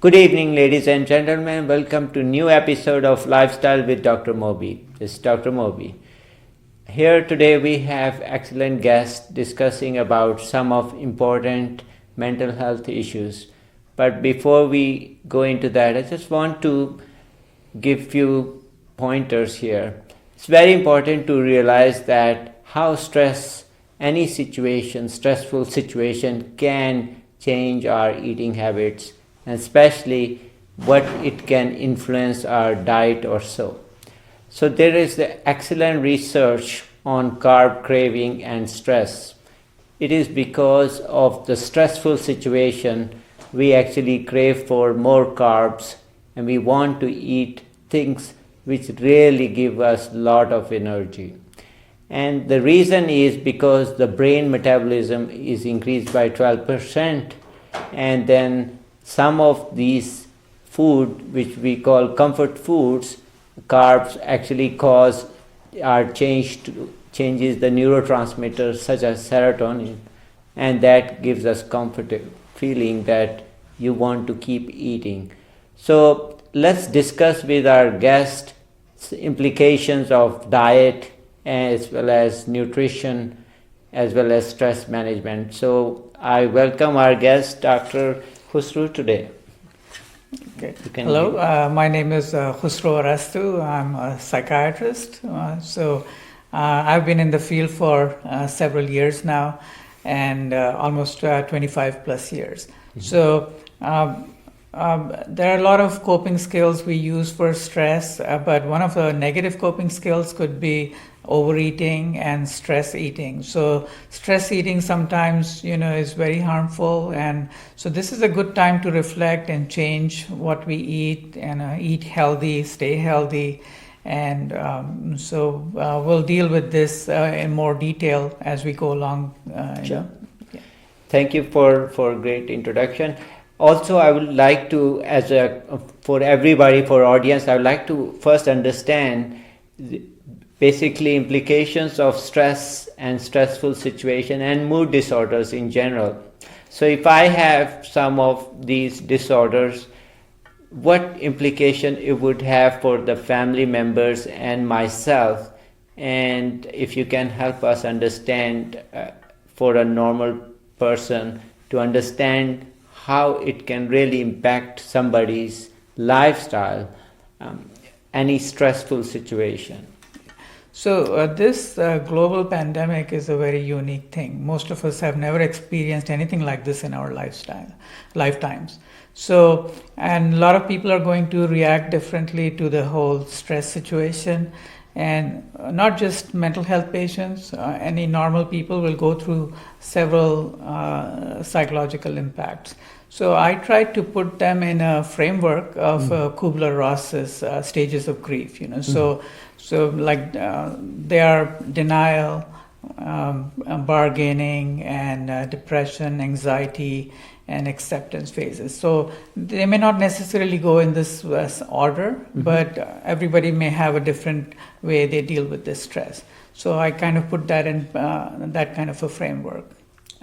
Good evening, ladies and gentlemen. Welcome to new episode of Lifestyle with Dr. Moby. This is Dr. Moby. Here today we have excellent guests discussing about some of important mental health issues. But before we go into that, I just want to give few pointers here. It's very important to realize that how any stressful situation can change our eating habits, and especially what it can influence our diet or so. So there is the excellent research on carb craving and stress. It is because of the stressful situation we actually crave for more carbs, and we want to eat things which really give us a lot of energy. And the reason is because the brain metabolism is increased by 12%, and then some of these food, which we call comfort foods, carbs actually changes the neurotransmitters such as serotonin, and that gives us comfort feeling that you want to keep eating. So let's discuss with our guest implications of diet as well as nutrition as well as stress management. So I welcome our guest, Dr. Khusru, today. Okay. Hello, my name is Khusru Arastu. I'm a psychiatrist. I've been in the field for several years now, and almost 25 plus years. Mm-hmm. So there are a lot of coping skills we use for stress, but one of the negative coping skills could be overeating and stress eating. So stress eating sometimes, is very harmful, and so this is a good time to reflect and change what we eat and eat healthy, stay healthy, and we'll deal with this in more detail as we go along. Sure. Yeah. Thank you for great introduction. Also, I would like to, for audience, I would like to first understand basically implications of stress and stressful situation and mood disorders in general. So if I have some of these disorders, what implication it would have for the family members and myself, and if you can help us understand for a normal person to understand how it can really impact somebody's lifestyle, any stressful situation. So this global pandemic is a very unique thing. Most of us have never experienced anything like this in our lifetimes. So, and a lot of people are going to react differently to the whole stress situation, and not just mental health patients, any normal people will go through several psychological impacts. So I tried to put them in a framework of Kubler-Ross's stages of grief, So they are denial, bargaining, and depression, anxiety, and acceptance phases. So they may not necessarily go in this order, but everybody may have a different way they deal with this stress. So I kind of put that in that kind of a framework.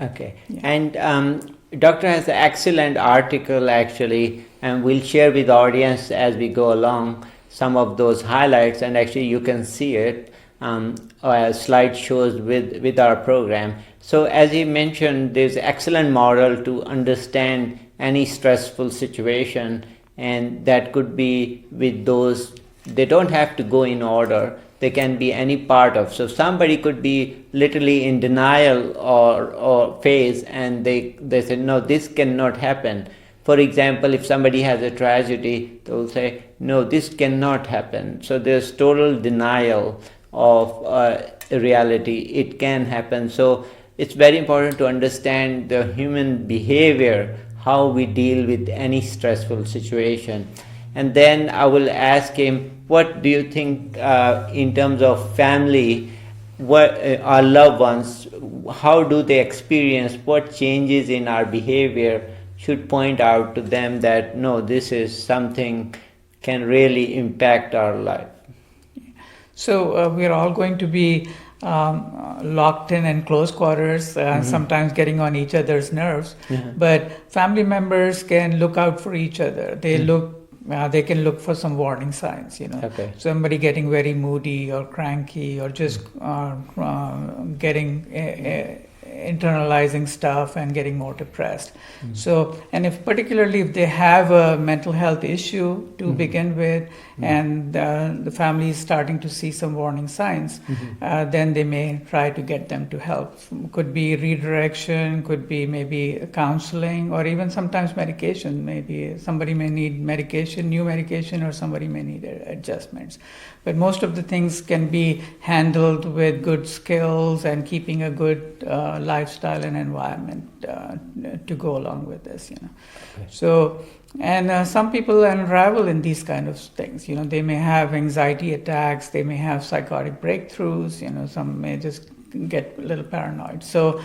Okay. Yeah. And Doctor has an excellent article actually, and we'll share with the audience as we go along some of those highlights, and actually you can see it slide shows with our program. So as he mentioned, there's excellent model to understand any stressful situation, and that could be with those, they don't have to go in order, they can be any part of. So somebody could be literally in denial or phase, and they say, no, this cannot happen. For example, if somebody has a tragedy, they'll say, no, this cannot happen. So there's total denial of reality. It can happen. So it's very important to understand the human behavior, how we deal with any stressful situation. And then I will ask him, what do you think in terms of family, what our loved ones, how do they experience, what changes in our behavior should point out to them that no, this is something can really impact our life? So we're all going to be locked in close quarters, sometimes getting on each other's nerves. But family members can look out for each other. They can look for some warning signs. Okay. Somebody getting very moody or cranky, or just getting internalizing stuff and getting more depressed. So, and particularly if they have a mental health issue to begin with, and the family is starting to see some warning signs, then they may try to get them to help. Could be redirection, could be maybe counseling, or even sometimes medication. Maybe somebody may need medication, new medication, or somebody may need adjustments. But most of the things can be handled with good skills and keeping a good lifestyle and environment to go along with this. Okay. So, and some people unravel in these kind of things. They may have anxiety attacks, they may have psychotic breakthroughs. Some may just get a little paranoid. So,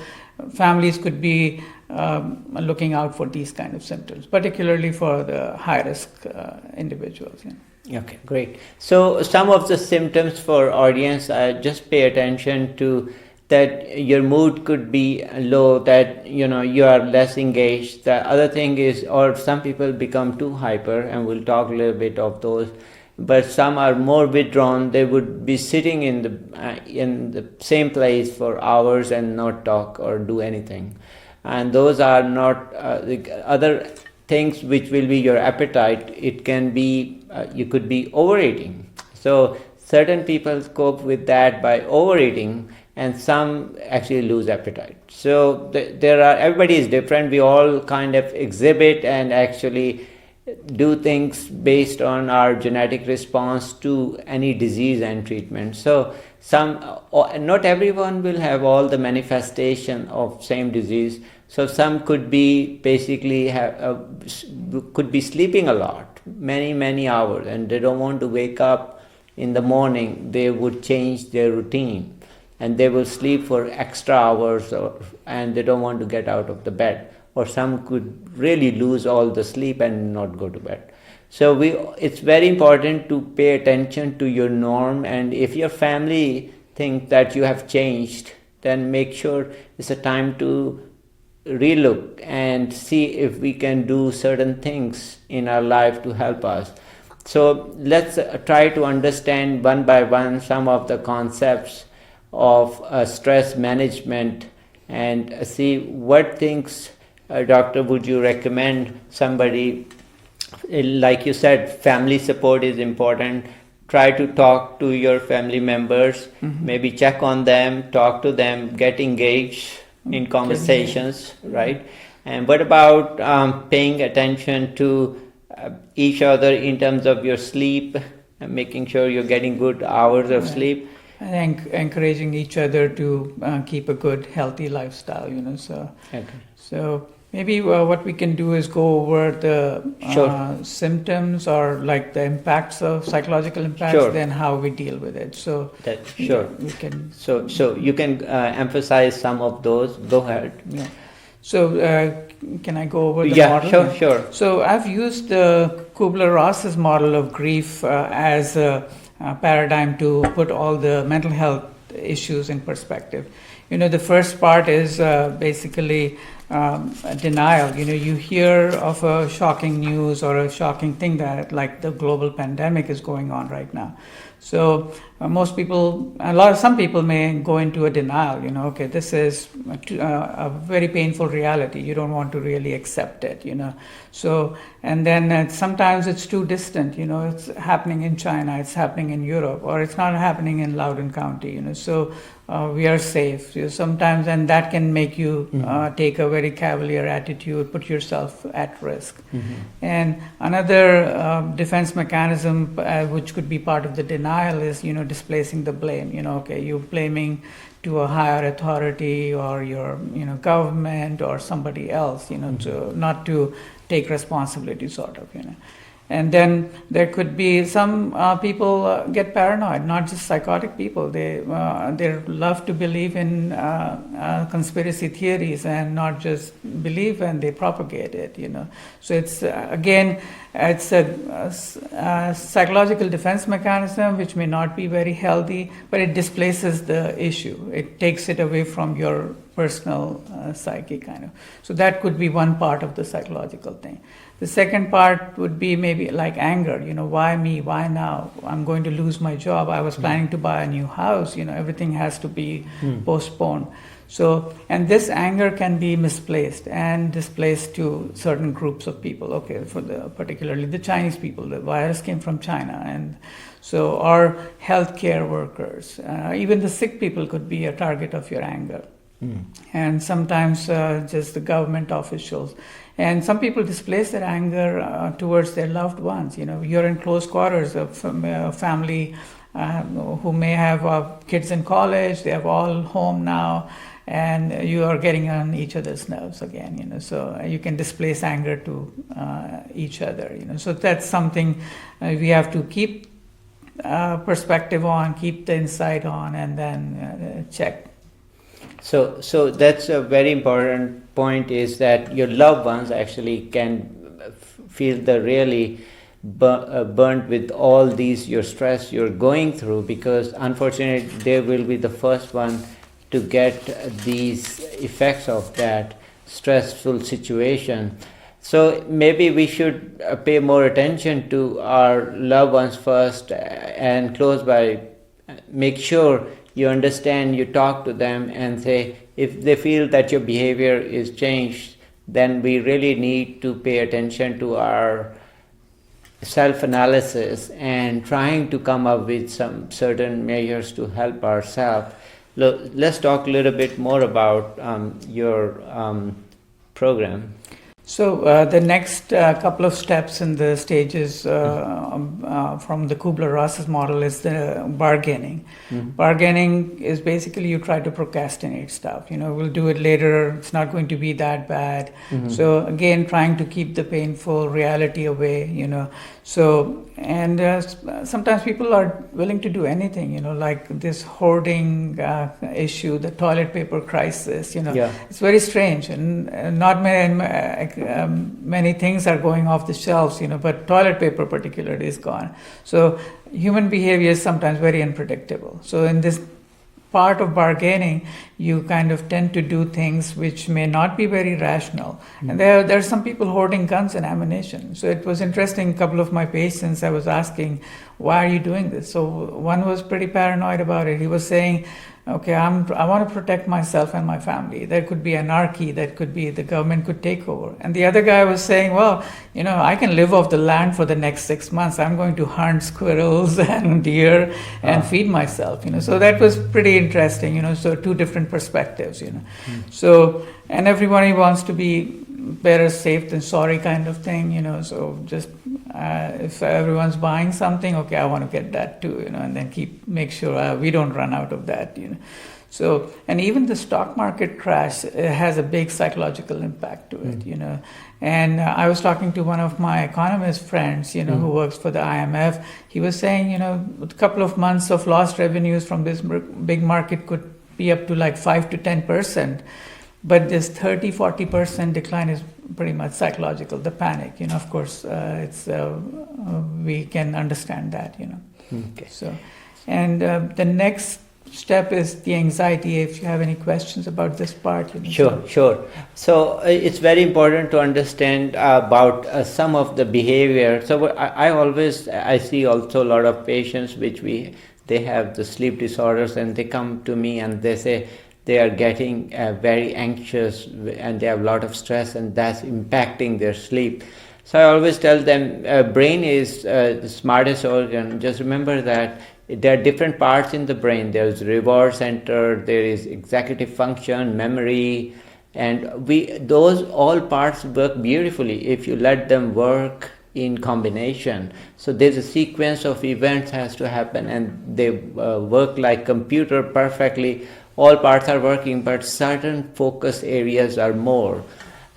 families could be looking out for these kind of symptoms, particularly for the high risk individuals. Okay, great. So some of the symptoms for audience, just pay attention to that your mood could be low, that you are less engaged. The other thing is, or some people become too hyper, and we'll talk a little bit of those. But some are more withdrawn. They would be sitting in the same place for hours and not talk or do anything. And those are not the other things which will be your appetite. It can be you could be overeating. So certain people cope with that by overeating, and some actually lose appetite. So everybody is different. We all kind of exhibit and actually do things based on our genetic response to any disease and treatment. So not everyone will have all the manifestation of same disease. So some could be basically could be sleeping a lot, many hours, and they don't want to wake up in the morning. They would change their routine, and they will sleep for extra hours, and they don't want to get out of the bed. Or some could really lose all the sleep and not go to bed. So it's very important to pay attention to your norm, and if your family thinks that you have changed, then make sure it's a time to relook and see if we can do certain things in our life to help us. So let's try to understand one by one some of the concepts of stress management and see what things, doctor, would you recommend somebody. Like you said, family support is important. Try to talk to your family members, maybe check on them, talk to them, get engaged in conversations, right? And what about paying attention to each other in terms of your sleep, and making sure you're getting good hours of sleep? I think encouraging each other to keep a good, healthy lifestyle, So maybe what we can do is go over the symptoms, or like the impacts of psychological impacts, then how we deal with it. So we can. So you can emphasize some of those. Go ahead. Yeah. So can I go over the model? Yeah, sure. So I've used the Kubler-Ross's model of grief as a paradigm to put all the mental health issues in perspective. The first part is basically denial. You hear of a shocking news or a shocking thing that, like the global pandemic is going on right now. So most people, some people may go into a denial, okay, this is a very painful reality. You don't want to really accept it, So, and then sometimes it's too distant, it's happening in China, it's happening in Europe, or it's not happening in Loudoun County, So we are safe. Sometimes, and that can make you take a very cavalier attitude, put yourself at risk. And another defense mechanism, which could be part of the denial, is displacing the blame. Okay, you're blaming to a higher authority or your government or somebody else. To not to take responsibility, sort of. And then there could be some people get paranoid, not just psychotic people. They love to believe in conspiracy theories and not just believe, and they propagate it. So it's again, it's a psychological defense mechanism which may not be very healthy, but it displaces the issue. It takes it away from your personal psyche, kind of. So that could be one part of the psychological thing. The second part would be maybe like anger. Why me? Why now? I'm going to lose my job. I was planning to buy a new house. Everything has to be postponed. So, and this anger can be misplaced and displaced to certain groups of people. Okay, particularly the Chinese people. The virus came from China, and so our healthcare workers, even the sick people could be a target of your anger. And sometimes just the government officials. And some people displace their anger towards their loved ones. You're in close quarters of a family who may have kids in college, they have all home now, and you are getting on each other's nerves again. So you can displace anger to each other. So that's something we have to keep perspective on, keep the insight on, and then check. So that's a very important point, is that your loved ones actually can feel the really burnt with all these, your stress you're going through, because unfortunately they will be the first one to get these effects of that stressful situation. So maybe we should pay more attention to our loved ones first, and close by make sure you understand, you talk to them and say, if they feel that your behavior is changed, then we really need to pay attention to our self-analysis and trying to come up with some certain measures to help ourselves. Let's talk a little bit more about your program. So the next couple of steps in the stages from the Kubler-Ross's model is the bargaining. Bargaining is basically you try to procrastinate stuff. We'll do it later. It's not going to be that bad. So again, trying to keep the painful reality away. So, and sometimes people are willing to do anything. Like this hoarding issue, the toilet paper crisis. It's very strange, and not many things are going off the shelves, but toilet paper particularly is gone. So human behavior is sometimes very unpredictable. So in this part of bargaining, you kind of tend to do things which may not be very rational. And there are some people hoarding guns and ammunition. So it was interesting, a couple of my patients, I was asking, why are you doing this? So one was pretty paranoid about it. He was saying, okay, I want to protect myself and my family. There could be anarchy, that could be the government could take over. And the other guy was saying, well, I can live off the land for the next 6 months. I'm going to hunt squirrels and deer and feed myself. So that was pretty interesting. So two different perspectives. So, and everybody wants to be better safe than sorry kind of thing. So just if everyone's buying something, okay, I want to get that too, and then make sure we don't run out of that, So, and even the stock market crash has a big psychological impact to it, And I was talking to one of my economist friends, who works for the IMF. He was saying, a couple of months of lost revenues from this big market could be up to like 5 to 10%. But this 30-40% decline is pretty much psychological, the panic. Of course, it's we can understand that. Okay. So, and the next step is the anxiety. If you have any questions about this part, Sure. So it's very important to understand about some of the behavior. So I see also a lot of patients they have the sleep disorders, and they come to me and they say they are getting very anxious and they have a lot of stress, and that's impacting their sleep. So I always tell them brain is the smartest organ. Just remember that there are different parts in the brain. There's reward center, there is executive function, memory, and those all parts work beautifully if you let them work in combination. So there's a sequence of events has to happen, and they work like computer perfectly. All parts are working, but certain focus areas are more.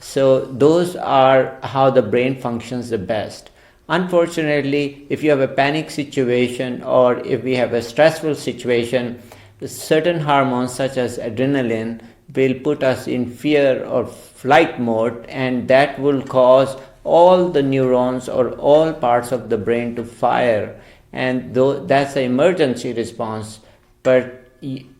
So those are how the brain functions the best. unfortunately, if you have a panic situation or if we have a stressful situation, certain hormones such as adrenaline will put us in fear or flight mode, and that will cause all the neurons or all parts of the brain to fire, and that's an emergency response. But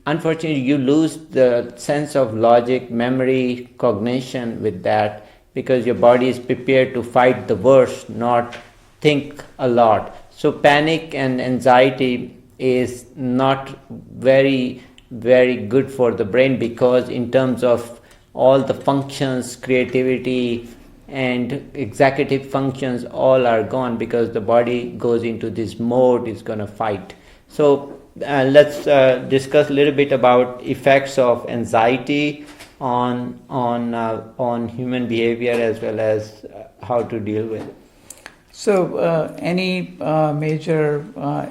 unfortunately, you lose the sense of logic, memory, cognition with that, because your body is prepared to fight the worst, not think a lot. So panic and anxiety is not very good for the brain, because in terms of all the functions, creativity and executive functions, all are gone, because the body goes into this mode, it's going to fight. So let's discuss a little bit about effects of anxiety on human behavior, as well as how to deal with it. So any major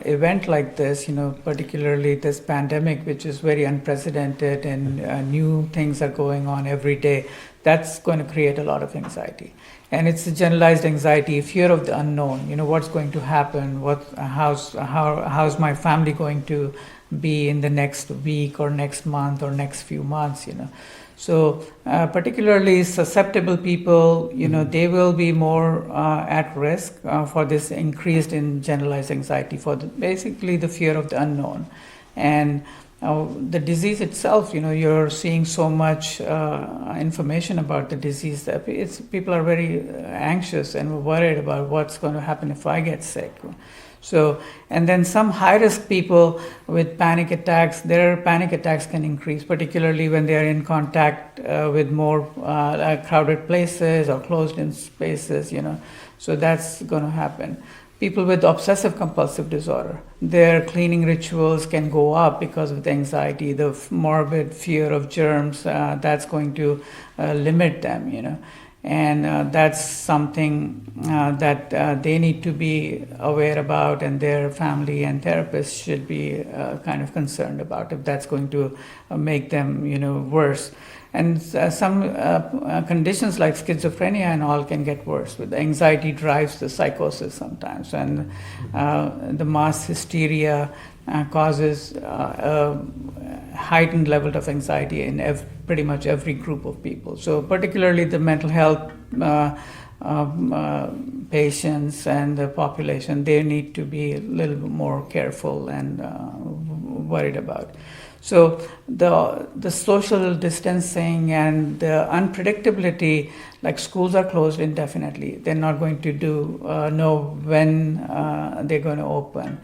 event like this, particularly this pandemic, which is very unprecedented, and new things are going on every day, that's going to create a lot of anxiety. And it's a generalized anxiety, fear of the unknown. What's going to happen? How's my family going to be in the next week or next month or next few months? So particularly susceptible people, they will be more at risk for this increased in generalized anxiety, for basically the fear of the unknown. And the disease itself, you're seeing so much information about the disease that people are very anxious and worried about what's going to happen if I get sick. So, and then some high-risk people with panic attacks, their panic attacks can increase, particularly when they are in contact with more crowded places or closed-in spaces, So that's going to happen. People with obsessive-compulsive disorder, their cleaning rituals can go up because of the anxiety, the morbid fear of germs, that's going to limit them, And that's something that they need to be aware about, and their family and therapists should be kind of concerned about if that's going to make them, worse. And some conditions like schizophrenia and all can get worse. With anxiety drives the psychosis sometimes, and the mass hysteria causes a heightened level of anxiety in pretty much every group of people. So particularly the mental health patients and the population, they need to be a little bit more careful and worried about. So the social distancing and the unpredictability, like schools are closed indefinitely. They're not going to know when they're going to open.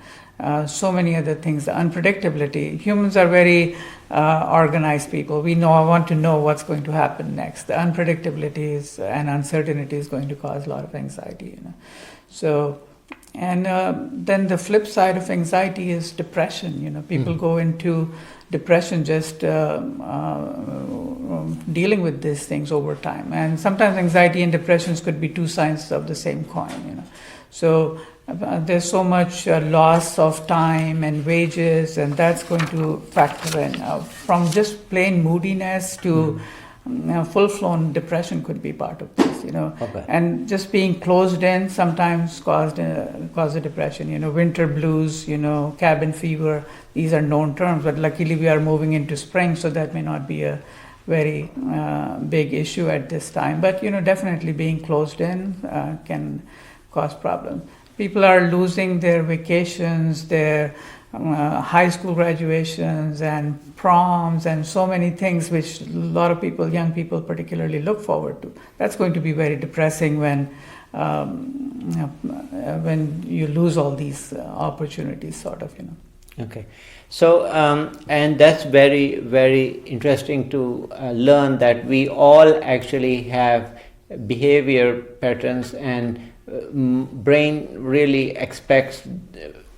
So many other things, the unpredictability. Humans are very organized people. I want to know what's going to happen next. The unpredictability and uncertainty is going to cause a lot of anxiety. So, and then the flip side of anxiety is depression. People go into depression just dealing with these things over time. And sometimes anxiety and depressions could be two sides of the same coin. So there's so much loss of time and wages, and that's going to factor in. From just plain moodiness to full-blown depression could be part of this, Okay. And just being closed in sometimes cause a depression. Winter blues, cabin fever. These are known terms, but luckily we are moving into spring, so that may not be a very big issue at this time. But definitely being closed in can cause problems. People are losing their vacations, their high school graduations and proms and so many things which a lot of people, young people particularly, look forward to. That's going to be very depressing when you lose all these opportunities, sort of. Okay. So, and that's very, very interesting to learn that we all actually have behavior patterns, and brain really expects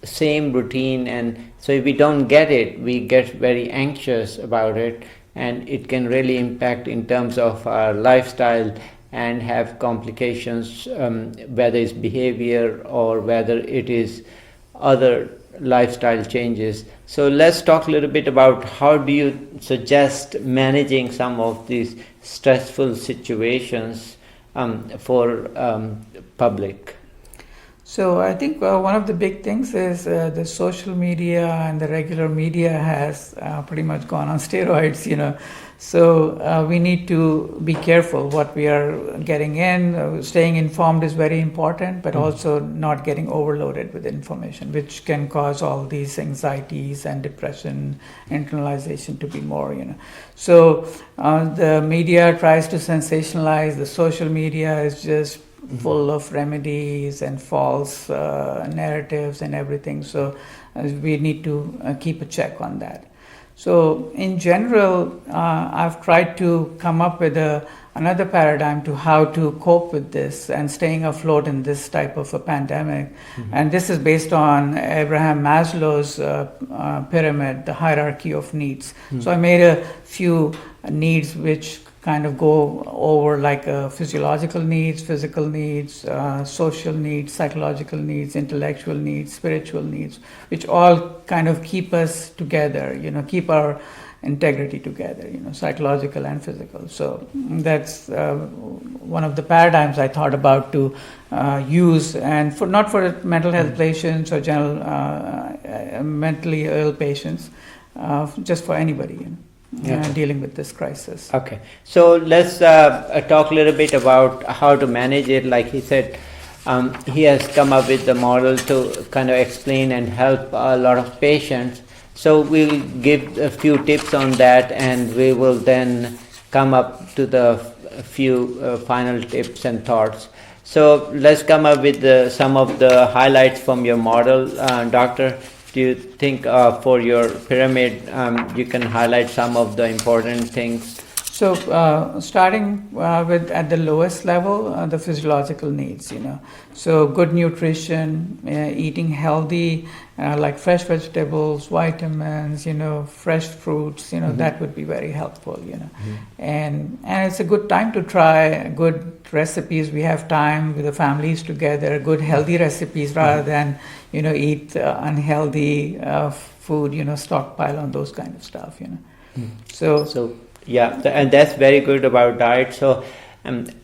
same routine, and so if we don't get it, we get very anxious about it, and it can really impact in terms of our lifestyle and have complications, whether it's behavior or whether it is other lifestyle changes. So let's talk a little bit about how do you suggest managing some of these stressful situations for public. So I think one of the big things is the social media and the regular media has pretty much gone on steroids, So we need to be careful what we are getting in. Staying informed is very important, but also not getting overloaded with information, which can cause all these anxieties and depression, internalization to be more, So the media tries to sensationalize. The social media is just full of remedies and false narratives and everything. So we need to keep a check on that. So in general, I've tried to come up with another paradigm to how to cope with this and staying afloat in this type of a pandemic. And this is based on Abraham Maslow's pyramid, the hierarchy of needs. So I made a few needs which kind of go over like physiological needs, physical needs, social needs, psychological needs, intellectual needs, spiritual needs, which all kind of keep us together, keep our integrity together, psychological and physical. So that's one of the paradigms I thought about to use, and not for mental health patients or general mentally ill patients, just for anybody. Dealing with this crisis. Okay, so let's talk a little bit about how to manage it. Like he said, he has come up with the model to kind of explain and help a lot of patients. So we'll give a few tips on that, and we will then come up to the few final tips and thoughts. So let's come up with some of the highlights from your model, Doctor. Do you think for your pyramid you can highlight some of the important things? So starting with at the lowest level, the physiological needs, So good nutrition, eating healthy, like fresh vegetables, vitamins, fresh fruits, that would be very helpful, And it's a good time to try good recipes. We have time with the families together, good healthy recipes rather than, eat unhealthy food, stockpile on those kind of stuff, So yeah, and that's very good about diet. So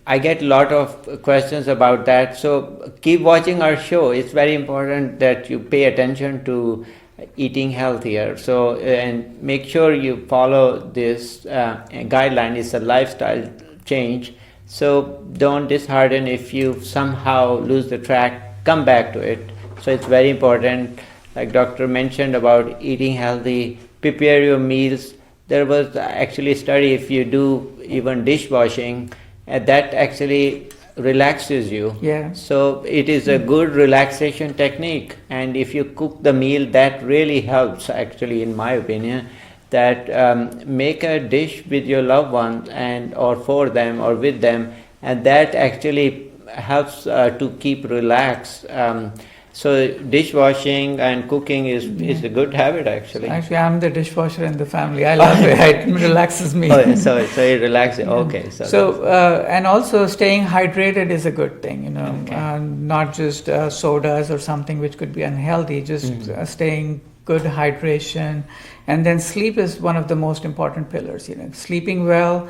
I get a lot of questions about that. So keep watching our show. It's very important that you pay attention to eating healthier. So and make sure you follow this guideline. It's a lifestyle change. So don't dishearten if you somehow lose the track. Come back to it. So it's very important. Like Doctor mentioned about eating healthy, prepare your meals. There was actually a study, if you do even dishwashing, that actually relaxes you. Yeah. So it is a good relaxation technique. And if you cook the meal, that really helps, actually, in my opinion, that make a dish with your loved ones or for them or with them, and that actually helps to keep relaxed. So dishwashing and cooking is a good habit, actually. Actually, I'm the dishwasher in the family. I love it. It relaxes me. Oh, so it relaxes. Okay. So and also staying hydrated is a good thing, Okay. not just sodas or something which could be unhealthy. Just staying good hydration, and then sleep is one of the most important pillars. Sleeping well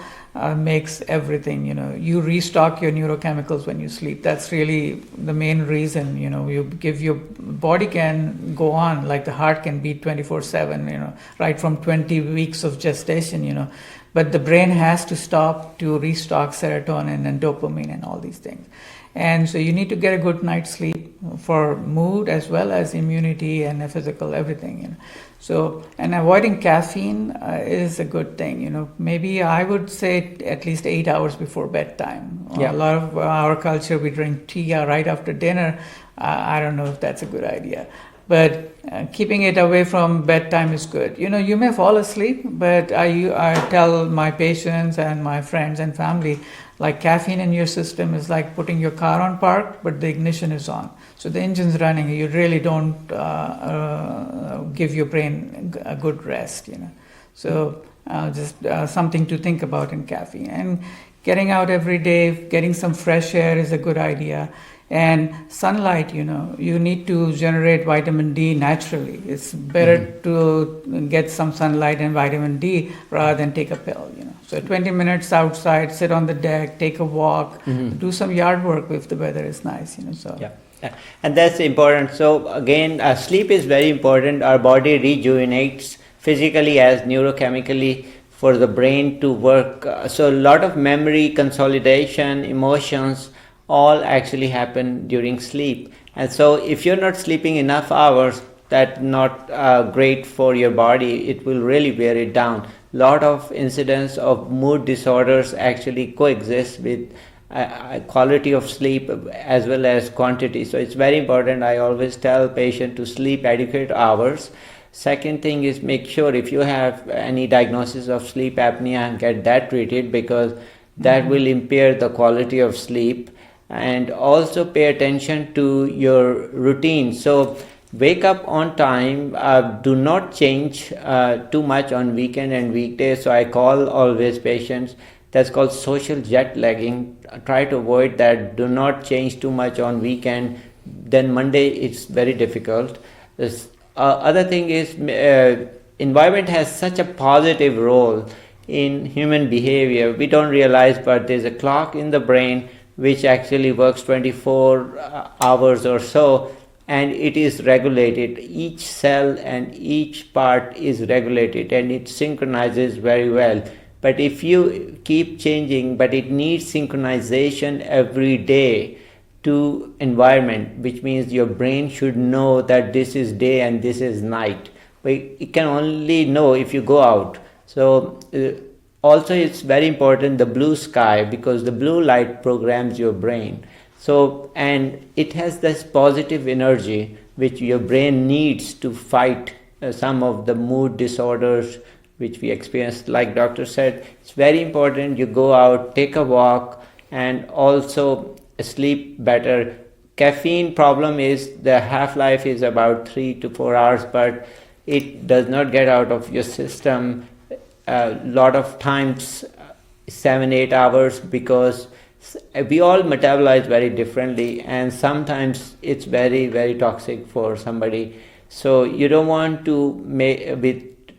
makes everything. You restock your neurochemicals when you sleep. That's really the main reason. You give your body can go on, like the heart can beat 24/7. Right from 20 weeks of gestation. But the brain has to stop to restock serotonin and dopamine and all these things. And so you need to get a good night's sleep for mood as well as immunity and physical everything. So, and avoiding caffeine is a good thing. Maybe I would say at least 8 hours before bedtime. Yeah. A lot of our culture, we drink tea right after dinner. I don't know if that's a good idea. But keeping it away from bedtime is good. You may fall asleep, but I tell my patients and my friends and family, like caffeine in your system is like putting your car on park, but the ignition is on. So the engine's running. You really don't give your brain a good rest. So just something to think about in caffeine. And getting out every day, getting some fresh air is a good idea. And sunlight, you need to generate vitamin D naturally. It's better to get some sunlight and vitamin D rather than take a pill, So 20 minutes outside, sit on the deck, take a walk, do some yard work if the weather is nice, So. Yeah. And that's important. So again, sleep is very important. Our body rejuvenates physically as neurochemically for the brain to work. So a lot of memory, consolidation, emotions, all actually happen during sleep. And so if you're not sleeping enough hours, that's not great for your body. It will really wear it down. Lot of incidents of mood disorders actually coexist with quality of sleep as well as quantity. So it's very important. I always tell patient to sleep adequate hours. Second thing is make sure if you have any diagnosis of sleep apnea, get that treated, because that will impair the quality of sleep. And also pay attention to your routine. So wake up on time. Do not change too much on weekend and weekdays. So I call always patients, that's called social jet lagging. Try to avoid that. Do not change too much on weekend. Then Monday it's very difficult. This other thing is environment has such a positive role in human behavior. We don't realize, but there's a clock in the brain which actually works 24 hours or so, and it is regulated. Each cell and each part is regulated, and it synchronizes very well. But if you keep changing, but it needs synchronization every day to environment, which means your brain should know that this is day and this is night. But it can only know if you go out. So also it's very important, the blue sky, because the blue light programs your brain. So, and it has this positive energy which your brain needs to fight some of the mood disorders which we experience. Like doctor said, it's very important you go out, take a walk, and also sleep better. Caffeine problem is the half-life is about 3 to 4 hours, but it does not get out of your system a lot of times 7-8 hours, because we all metabolize very differently, and sometimes it's very, very toxic for somebody. So you don't want to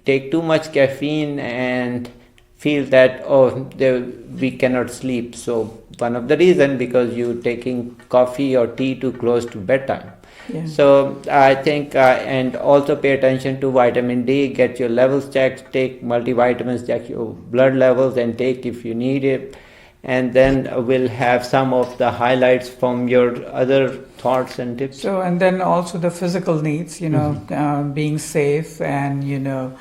take too much caffeine and feel that we cannot sleep. So one of the reason, because you're taking coffee or tea too close to bedtime. Yeah. So I think and also pay attention to vitamin D, get your levels checked, take multivitamins, check your blood levels and take if you need it. And then we'll have some of the highlights from your other thoughts and tips. So, and then also the physical needs, being safe and, and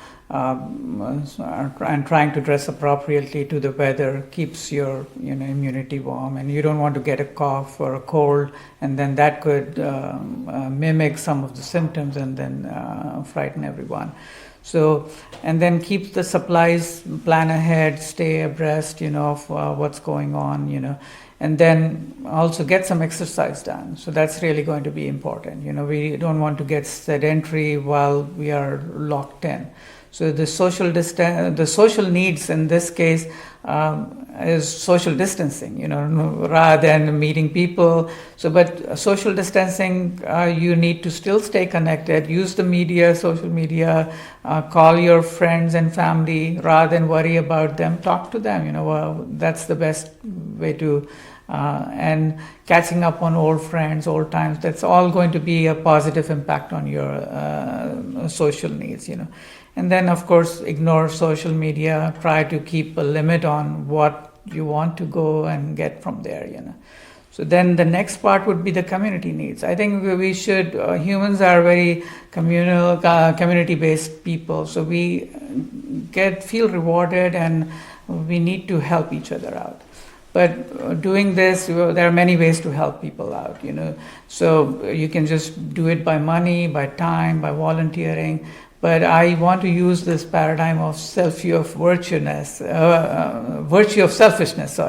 trying to dress appropriately to the weather keeps your immunity warm, and you don't want to get a cough or a cold, and then that could mimic some of the symptoms and then frighten everyone. So, and then keep the supplies, plan ahead, stay abreast, of what's going on, and then also get some exercise done. So that's really going to be important. We don't want to get sedentary while we are locked in. So the social needs in this case is social distancing, rather than meeting people. So, but social distancing, you need to still stay connected. Use the media, social media, call your friends and family rather than worry about them. Talk to them. That's the best way to. And catching up on old friends, old times. That's all going to be a positive impact on your social needs. And then, of course, ignore social media. Try to keep a limit on what you want to go and get from there, So then the next part would be the community needs. I think we should, humans are very communal, community-based people. So we feel rewarded, and we need to help each other out. But doing this, there are many ways to help people out, So you can just do it by money, by time, by volunteering. But I want to use this paradigm of virtue of selfishness,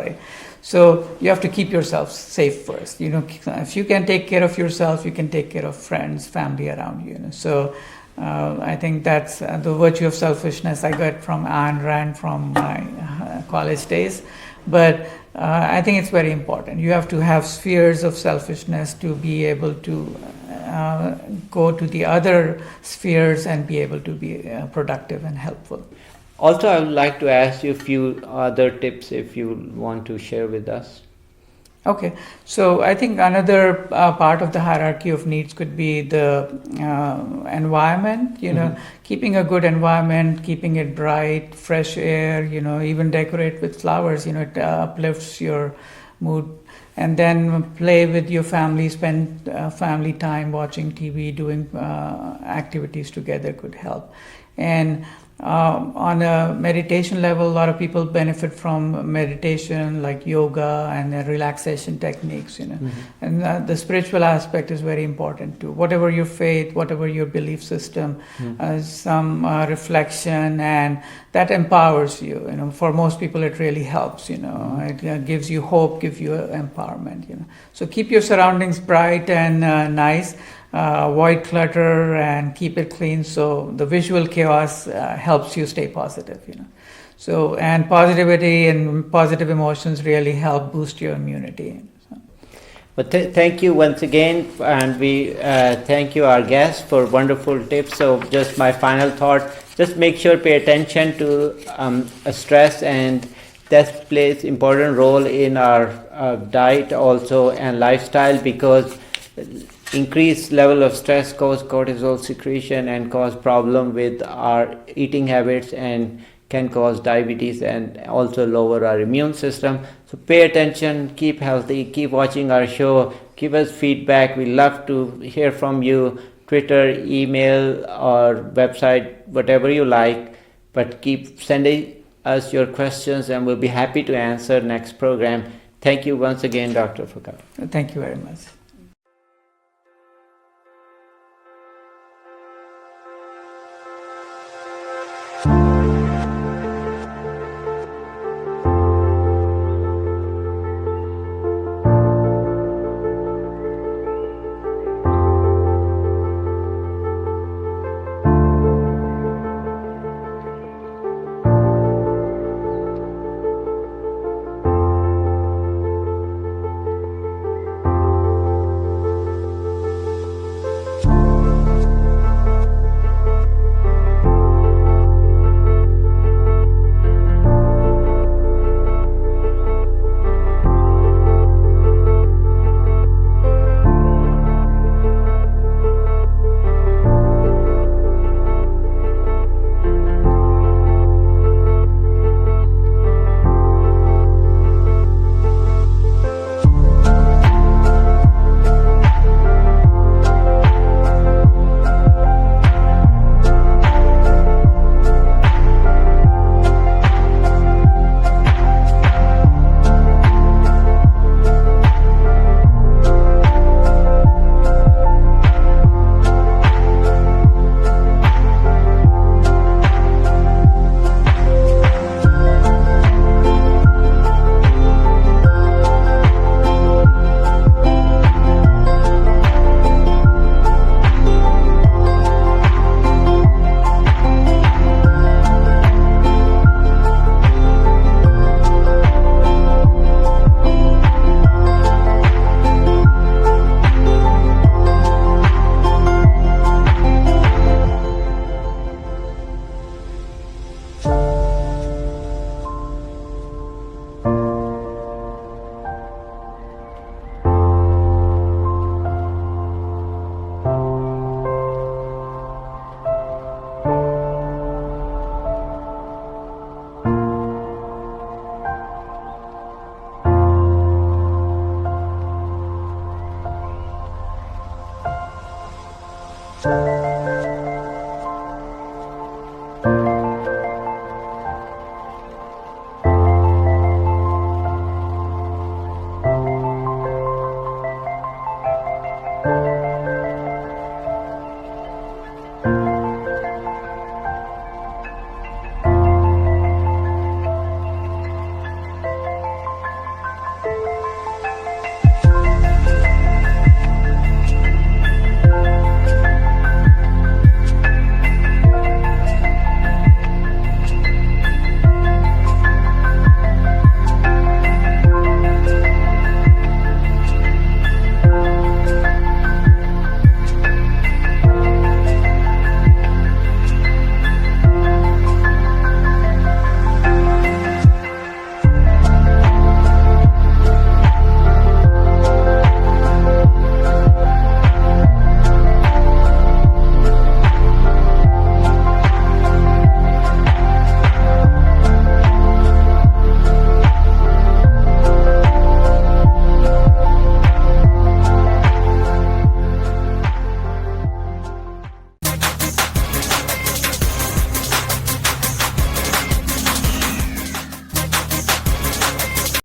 So you have to keep yourself safe first. If you can take care of yourself, you can take care of friends, family around you. So I think that's the virtue of selfishness I got from Ayn Rand from my college days. But I think it's very important. You have to have spheres of selfishness to be able to go to the other spheres and be able to be productive and helpful. Also, I would like to ask you a few other tips if you want to share with us. Okay, so I think another part of the hierarchy of needs could be the environment, keeping a good environment, keeping it bright, fresh air, even decorate with flowers, it uplifts your mood. And then play with your family, spend family time watching TV, doing activities together could help. And on a meditation level, a lot of people benefit from meditation like yoga and relaxation techniques, And the spiritual aspect is very important too. Whatever your faith, whatever your belief system, some reflection, and that empowers you. For most people, it really helps. It gives you hope, gives you empowerment. So keep your surroundings bright and nice. Avoid clutter and keep it clean, so the visual chaos helps you stay positive. So, and positivity and positive emotions really help boost your immunity. Well, thank you once again, and we thank you our guests for wonderful tips. So just my final thought, just make sure pay attention to stress, and that plays important role in our diet also and lifestyle, because increased level of stress cause cortisol secretion and cause problem with our eating habits and can cause diabetes and also lower our immune system. So pay attention, keep healthy, keep watching our show, give us feedback. We love to hear from you, Twitter, email, or website, whatever you like, but keep sending us your questions and we'll be happy to answer next program. Thank you once again, Dr. for coming. Thank you very much.